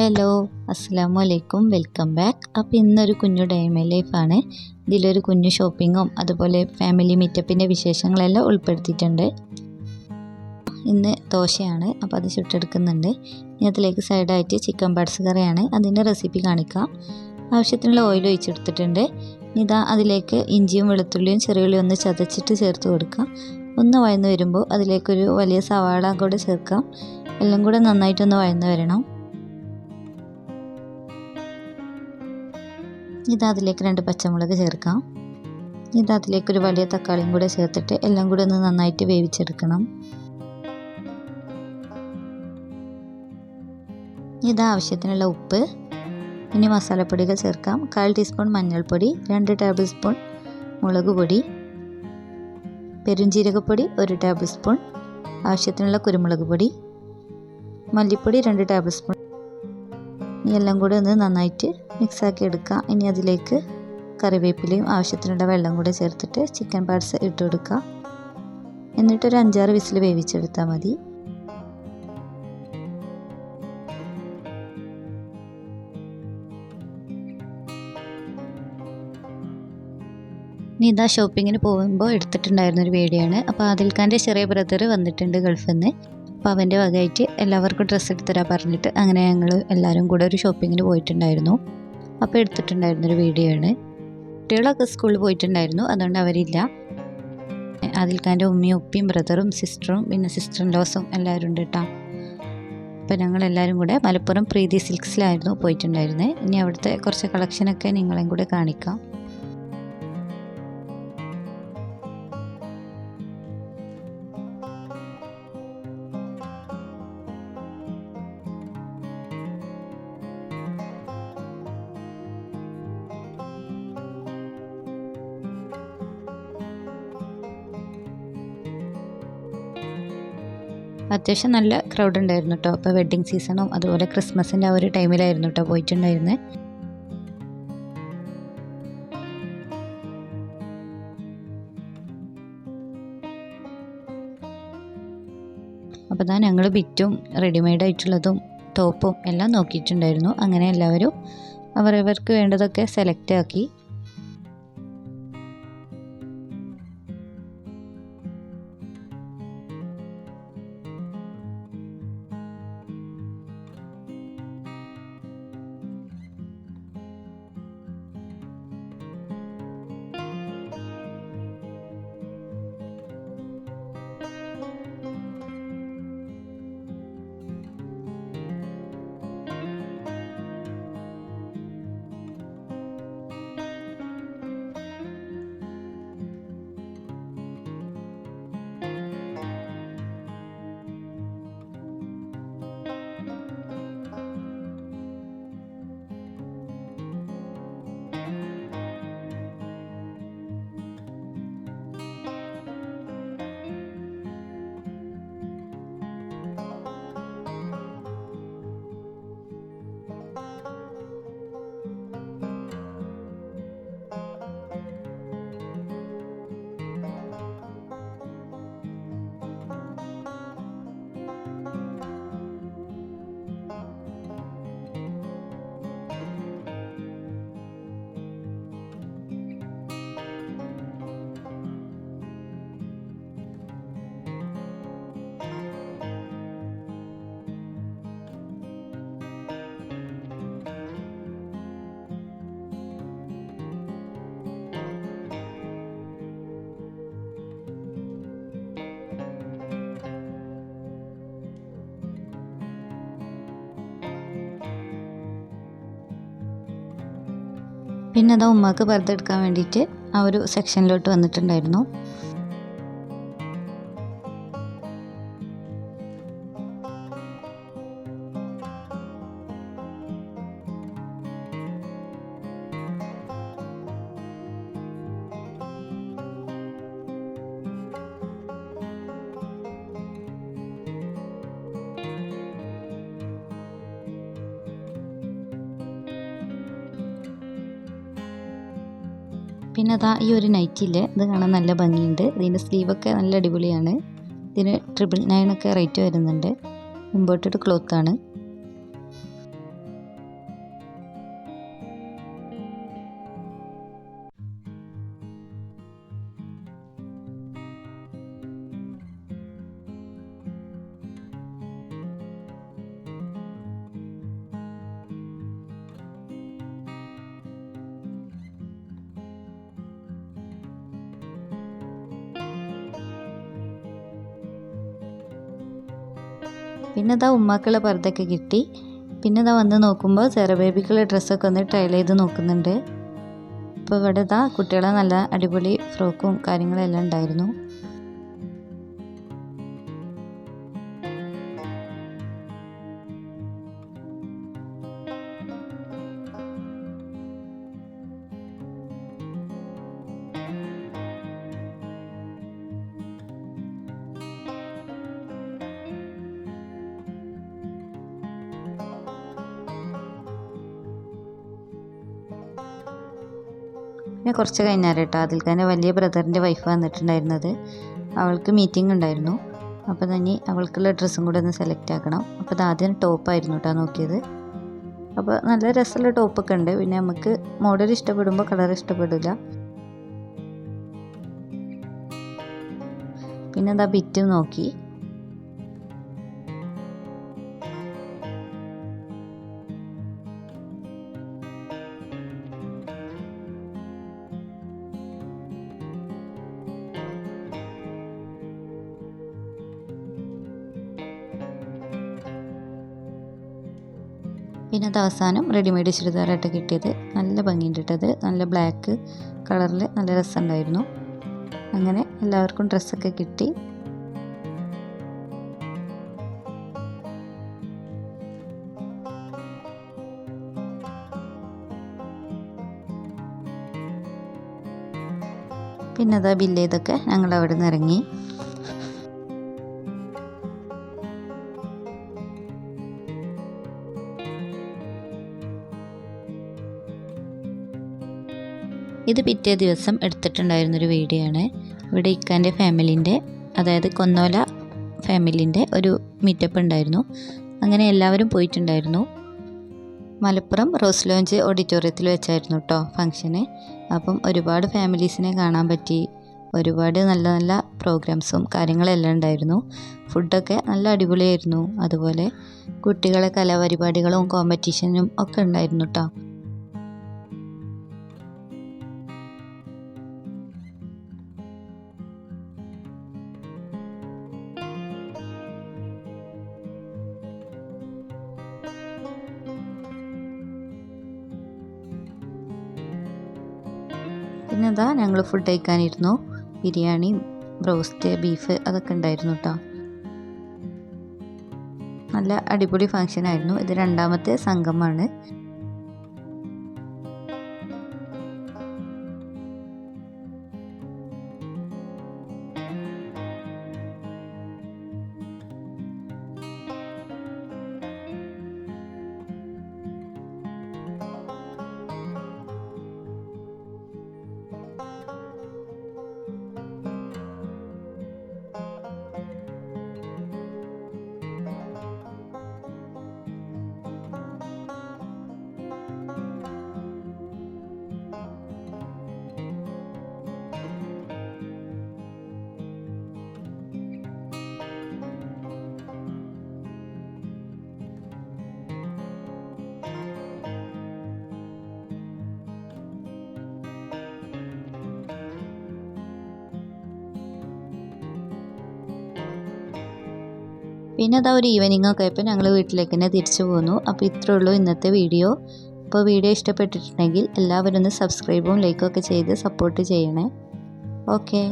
Hello, അസ്സലാമു അലൈക്കും. Welcome back. അപ്പോൾ ഇന്നൊരു കുഞ്ഞു ഡേ മൈ ലൈഫാണ്. ഇതിലൊരു കുഞ്ഞു ഷോപ്പിങ്ങും അതുപോലെ ഫാമിലി മീറ്റപ്പിൻ്റെ വിശേഷങ്ങളെല്ലാം ഉൾപ്പെടുത്തിയിട്ടുണ്ട്. ഇന്ന് ദോശയാണ്, അപ്പോൾ അത് ചുട്ടെടുക്കുന്നുണ്ട്. ഇനി അതിലേക്ക് സൈഡായിട്ട് ചിക്കൻ പാർട്സ് കറിയാണ്. അതിൻ്റെ റെസിപ്പി കാണിക്കാം. ആവശ്യത്തിനുള്ള ഓയിൽ ഒഴിച്ചെടുത്തിട്ടുണ്ട്. ഇതാ അതിലേക്ക് ഇഞ്ചിയും വെളുത്തുള്ളിയും ചെറിയുള്ളിയും ഒന്ന് ചതച്ചിട്ട് ചേർത്ത് കൊടുക്കാം. ഒന്ന് വഴന്ന് വരുമ്പോൾ അതിലേക്കൊരു വലിയ സവാള കൂടെ ചേർക്കാം. എല്ലാം കൂടെ നന്നായിട്ടൊന്ന് വഴന്ന് വരണം. അതിലേക്ക് 2 പച്ചമുളക് ചേർക്കാം. അതിലേക്കൊരു വലിയ തക്കാളിയും കൂടെ ചേർത്തിട്ട് എല്ലാം കൂടെ ഒന്ന് നന്നായിട്ട് വേവിച്ചെടുക്കണം. ആവശ്യത്തിനുള്ള ഉപ്പ്. ഇനി മസാലപ്പൊടികൾ ചേർക്കാം. 1/4 ടീസ്പൂൺ മഞ്ഞൾപ്പൊടി, 2 ടേബിൾ സ്പൂൺ മുളക് പൊടി, പെരുംജീരകപ്പൊടി 1 ടേബിൾ സ്പൂൺ, ആവശ്യത്തിനുള്ള കുരുമുളക് പൊടി, മല്ലിപ്പൊടി 2 ടേബിൾ സ്പൂൺ. എല്ലാം കൂടെ ഒന്ന് നന്നായിട്ട് മിക്സാക്കി എടുക്കുക. ഇനി അതിലേക്ക് കറിവേപ്പിലയും ആവശ്യത്തിനുള്ള വെള്ളം കൂടെ ചേർത്തിട്ട് ചിക്കൻ പാർട്സ് ഇട്ട് കൊടുക്കുക. എന്നിട്ടൊരു 5-6 വിസിൽ വേവിച്ചെടുത്താൽ മതി. ഇതാ ഷോപ്പിങ്ങിന് പോകുമ്പോൾ എടുത്തിട്ടുണ്ടായിരുന്നൊരു വീഡിയോ ആണ്. അപ്പോൾ ആദിൽ ഖാൻ്റെ ചെറിയ ബ്രദർ വന്നിട്ടുണ്ട് ഗൾഫിൽ നിന്ന്. അപ്പോൾ അവൻ്റെ വകയായിട്ട് എല്ലാവർക്കും ഡ്രസ്സ് എടുത്തുതരാൻ പറഞ്ഞിട്ട് അങ്ങനെ ഞങ്ങൾ എല്ലാവരും കൂടെ ഒരു ഷോപ്പിങ്ങിന് പോയിട്ടുണ്ടായിരുന്നു. അപ്പോൾ എടുത്തിട്ടുണ്ടായിരുന്നൊരു വീഡിയോ ആണ്. കുട്ടികളൊക്കെ സ്കൂളിൽ പോയിട്ടുണ്ടായിരുന്നു, അതുകൊണ്ട് അവരില്ല. ആദിൽ ഖാൻ്റെ ഉമ്മയും ഉപ്പയും ബ്രദറും സിസ്റ്ററും പിന്നെ സിസ്റ്റർ ഇൻ ലോസും എല്ലാവരും ഉണ്ട് കേട്ടോ. അപ്പോൾ ഞങ്ങളെല്ലാവരും കൂടെ മലപ്പുറം പ്രീതി സിൽക്സിലായിരുന്നു പോയിട്ടുണ്ടായിരുന്നത്. ഇനി അവിടുത്തെ കുറച്ച് കളക്ഷനൊക്കെ നിങ്ങളെയും കൂടെ കാണിക്കാം. അത്യാവശ്യം നല്ല ക്രൗഡ് ഉണ്ടായിരുന്നു കേട്ടോ. അപ്പോൾ വെഡ്ഡിങ് സീസണും അതുപോലെ ക്രിസ്മസിൻ്റെ ആ ഒരു ടൈമിലായിരുന്നു കേട്ടോ പോയിട്ടുണ്ടായിരുന്നത്. അപ്പോൾ தான் ഞങ്ങൾ ബിറ്റും റെഡിമെയ്ഡ് ആയിട്ടുള്ളതും ടോപ്പും എല്ലാം നോക്കിയിട്ടുണ്ടായിരുന്നു. അങ്ങനെ എല്ലാവരും അവരവർക്ക് വേണ്ടതൊക്കെ സെലക്ട് ആക്കി. പിന്നെ അതാ ഉമ്മാക്ക് പർദ്ദ എടുക്കാൻ വേണ്ടിയിട്ട് ആ ഒരു സെക്ഷനിലോട്ട് വന്നിട്ടുണ്ടായിരുന്നു. പിന്നെ അതാ ഈ ഒരു നൈറ്റില്ലേ, ഇത് കാണാൻ നല്ല ഭംഗിയുണ്ട്. ഇതിൻ്റെ സ്ലീവൊക്കെ നല്ല അടിപൊളിയാണ്. ഇതിന് 999 ഒക്കെ റേറ്റ് വരുന്നുണ്ട്. ഇമ്പോർട്ടഡ് ക്ലോത്താണ്. പിന്നെ ഇതാ ഉമ്മാക്കുള്ള പർദ്ദയൊക്കെ കിട്ടി. പിന്നെ ഇതാ വന്ന് നോക്കുമ്പോൾ സെറ ബേബിക്കുള്ള ഡ്രസ്സൊക്കെ ഒന്ന് ട്രയൽ ചെയ്ത് നോക്കുന്നുണ്ട്. അപ്പോൾ ഇവിടെ ഇതാ കുട്ടികളെ നല്ല അടിപൊളി ഫ്രോക്കും കാര്യങ്ങളെല്ലാം ഉണ്ടായിരുന്നു. പിന്നെ കുറച്ച് കഴിഞ്ഞാൽ കേട്ടോ ആദിൽഖാൻ്റെ വലിയ ബ്രദറിൻ്റെ വൈഫ് വന്നിട്ടുണ്ടായിരുന്നത്. അവൾക്ക് മീറ്റിംഗ് ഉണ്ടായിരുന്നു. അപ്പോൾ തന്നെ അവൾക്കുള്ള ഡ്രസ്സും കൂടെ ഒന്ന് സെലക്ട് ആക്കണം. അപ്പോൾ അത് ആദ്യം ടോപ്പായിരുന്നു കേട്ടോ നോക്കിയത്. അപ്പോൾ നല്ല രസമുള്ള ടോപ്പൊക്കെ ഉണ്ട്. പിന്നെ നമുക്ക് മോഡൽ ഇഷ്ടപ്പെടുമ്പോൾ കളർ ഇഷ്ടപ്പെടില്ല. പിന്നെ എന്താ ബിറ്റ് നോക്കി. പിന്നെ അത് അവസാനം റെഡിമെയ്ഡ് ചുരിദാറായിട്ട് കിട്ടിയത്. നല്ല ഭംഗിയുണ്ട് ഇട്ടത്. നല്ല ബ്ലാക്ക് കളറിൽ നല്ല രസമുണ്ടായിരുന്നു. അങ്ങനെ എല്ലാവർക്കും ഡ്രസ്സൊക്കെ കിട്ടി. പിന്നെ അതാ ബില്ല് ചെയ്തൊക്കെ ഞങ്ങൾ അവിടെ നിന്ന് ഇറങ്ങി. ഇത് പിറ്റേ ദിവസം എടുത്തിട്ടുണ്ടായിരുന്നൊരു വീഡിയോ ആണ്. ഇവിടെ ഇക്കാൻ്റെ ഫാമിലിൻ്റെ, അതായത് കൊന്നോല ഫാമിലിൻ്റെ ഒരു മീറ്റപ്പ് ഉണ്ടായിരുന്നു. അങ്ങനെ എല്ലാവരും പോയിട്ടുണ്ടായിരുന്നു. മലപ്പുറം റോസ് ലോഞ്ച് ഓഡിറ്റോറിയത്തിൽ വെച്ചായിരുന്നു കേട്ടോ ഫങ്ഷന്. അപ്പം ഒരുപാട് ഫാമിലീസിനെ കാണാൻ പറ്റി. ഒരുപാട് നല്ല നല്ല പ്രോഗ്രാംസും കാര്യങ്ങളെല്ലാം ഉണ്ടായിരുന്നു. ഫുഡൊക്കെ നല്ല അടിപൊളിയായിരുന്നു. അതുപോലെ കുട്ടികളെ കലാപരിപാടികളും കോമ്പറ്റീഷനും ഒക്കെ ഉണ്ടായിരുന്നു കേട്ടോ. പിന്നെ ഇതാ ഞങ്ങൾ ഫുഡ് കഴിക്കാനിരുന്നു. ബിരിയാണിയും ബ്രോസ്റ്റ് ബീഫ് അതൊക്കെ ഉണ്ടായിരുന്നു കേട്ടോ. നല്ല അടിപൊളി ഫങ്ഷനായിരുന്നു. ഇത് രണ്ടാമത്തെ സംഗമമാണ്. പിന്നെ അതാ ഒരു ഈവനിങ് ഒക്കെ ആയപ്പോൾ ഞങ്ങൾ വീട്ടിലേക്ക് തന്നെ തിരിച്ചു പോന്നു. അപ്പോൾ ഇത്രേ ഉള്ളൂ ഇന്നത്തെ വീഡിയോ. അപ്പോൾ വീഡിയോ ഇഷ്ടപ്പെട്ടിട്ടുണ്ടെങ്കിൽ എല്ലാവരും ഒന്ന് സബ്സ്ക്രൈബും ലൈക്കും ഒക്കെ ചെയ്ത് സപ്പോർട്ട് ചെയ്യണേ. ഓക്കെ.